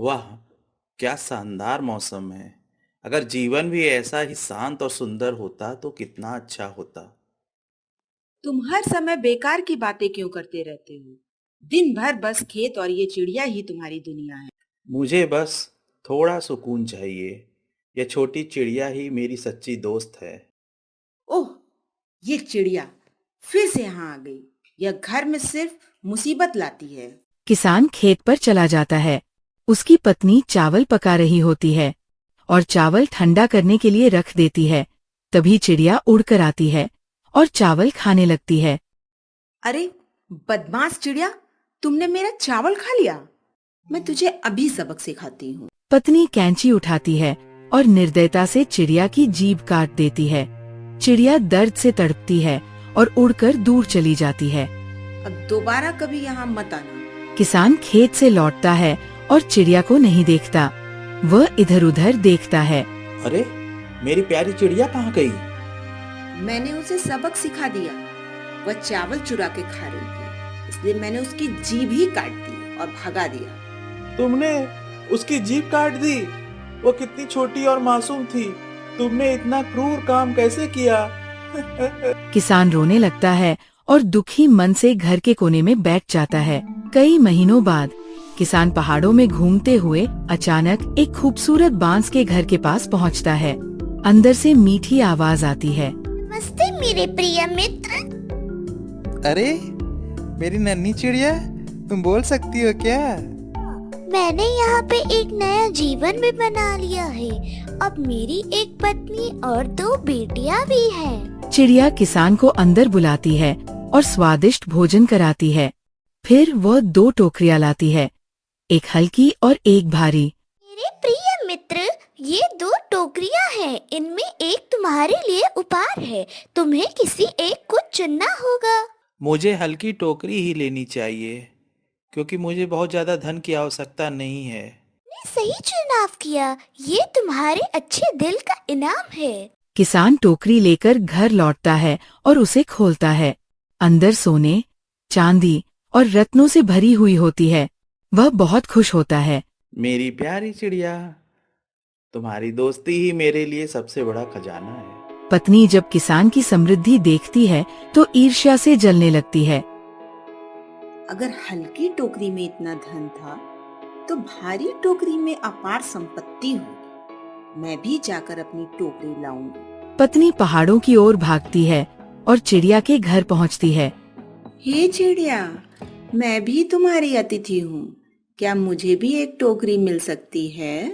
वाह! क्या शानदार मौसम है। अगर जीवन भी ऐसा ही शांत और सुंदर होता तो कितना अच्छा होता। तुम हर समय बेकार की बातें क्यों करते रहते हो? दिन भर बस खेत और ये चिड़िया ही तुम्हारी दुनिया है। मुझे बस थोड़ा सुकून चाहिए। यह छोटी चिड़िया ही मेरी सच्ची दोस्त है। ओह, ये चिड़िया फिर से यहाँ आ गई। यह घर में सिर्फ मुसीबत लाती है। किसान खेत पर चला जाता है। उसकी पत्नी चावल पका रही होती है और चावल ठंडा करने के लिए रख देती है। तभी चिड़िया उड़कर आती है और चावल खाने लगती है। अरे बदमाश चिड़िया, तुमने मेरा चावल खा लिया। मैं तुझे अभी सबक सिखाती हूँ। पत्नी कैंची उठाती है और निर्दयता से चिड़िया की जीभ काट देती है। चिड़िया दर्द से तड़पती है और उड़कर दूर चली जाती है। अब दोबारा कभी यहाँ मत आना। किसान खेत से लौटता है और चिड़िया को नहीं देखता। वह इधर उधर देखता है। अरे, मेरी प्यारी चिड़िया कहाँ गई? मैंने उसे सबक सिखा दिया। वह चावल चुरा के खा रही थी, इसलिए मैंने उसकी जीभ ही काट दी और भगा दिया। तुमने उसकी जीभ काट दी? वो कितनी छोटी और मासूम थी। तुमने इतना क्रूर काम कैसे किया? किसान रोने लगता है और दुखी मन से घर के कोने में बैठ जाता है। कई महीनों बाद किसान पहाड़ों में घूमते हुए अचानक एक खूबसूरत बांस के घर के पास पहुंचता है। अंदर से मीठी आवाज आती है। नमस्ते मेरे प्रिय मित्र। अरे मेरी नन्ही चिड़िया, तुम बोल सकती हो क्या? मैंने यहाँ पे एक नया जीवन भी बना लिया है। अब मेरी एक पत्नी और दो बेटियां भी हैं। चिड़िया किसान को अंदर बुलाती है और स्वादिष्ट भोजन कराती है। फिर वह दो टोकरियां लाती है, एक हल्की और एक भारी। मेरे प्रिय मित्र, ये दो टोकरियां हैं। इनमें एक तुम्हारे लिए उपहार है। तुम्हें किसी एक को चुनना होगा। मुझे हल्की टोकरी ही लेनी चाहिए, क्योंकि मुझे बहुत ज्यादा धन की आवश्यकता नहीं है। तुमने सही चुनाव किया। ये तुम्हारे अच्छे दिल का इनाम है। किसान टोकरी लेकर घर लौटता है और उसे खोलता है। अंदर सोने, चांदी और रत्नों से भरी हुई होती है। वह बहुत खुश होता है। मेरी प्यारी चिड़िया, तुम्हारी दोस्ती ही मेरे लिए सबसे बड़ा खजाना है। पत्नी जब किसान की समृद्धि देखती है तो ईर्ष्या से जलने लगती है। अगर हल्की टोकरी में इतना धन था, तो भारी टोकरी में अपार संपत्ति होगी। मैं भी जाकर अपनी टोकरी लाऊंगी। पत्नी पहाड़ों की ओर भागती है और चिड़िया के घर पहुंचती है। हे चिड़िया, मैं भी तुम्हारी अतिथि हूँ। क्या मुझे भी एक टोकरी मिल सकती है?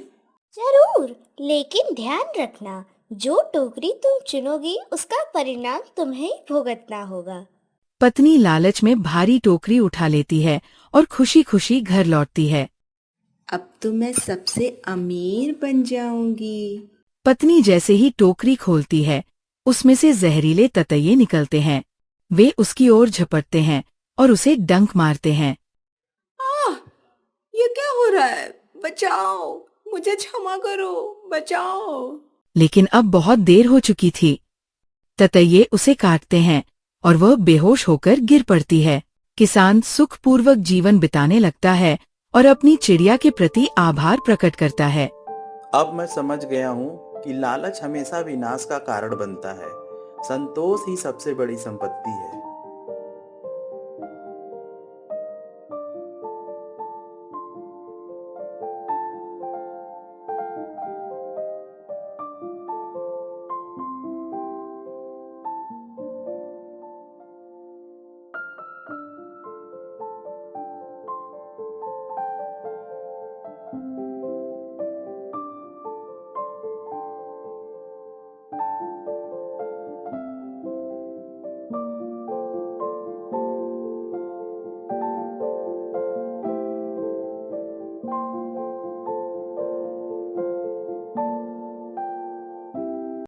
जरूर, लेकिन ध्यान रखना, जो टोकरी तुम चुनोगी उसका परिणाम तुम्हें ही भुगतना होगा। पत्नी लालच में भारी टोकरी उठा लेती है और खुशी खुशी घर लौटती है। अब तो मैं सबसे अमीर बन जाऊंगी। पत्नी जैसे ही टोकरी खोलती है, उसमें से जहरीले ततैये निकलते हैं। वे उसकी ओर झपटते हैं और उसे डंक मारते हैं। आह! ये क्या हो रहा है? बचाओ! मुझे क्षमा करो, बचाओ! लेकिन अब बहुत देर हो चुकी थी। ततैये उसे काटते हैं और वह बेहोश होकर गिर पड़ती है। किसान सुखपूर्वक जीवन बिताने लगता है और अपनी चिड़िया के प्रति आभार प्रकट करता है। अब मैं समझ गया हूँ कि लालच हमेशा विनाश का कारण बनता है। संतोष ही सबसे बड़ी संपत्ति है।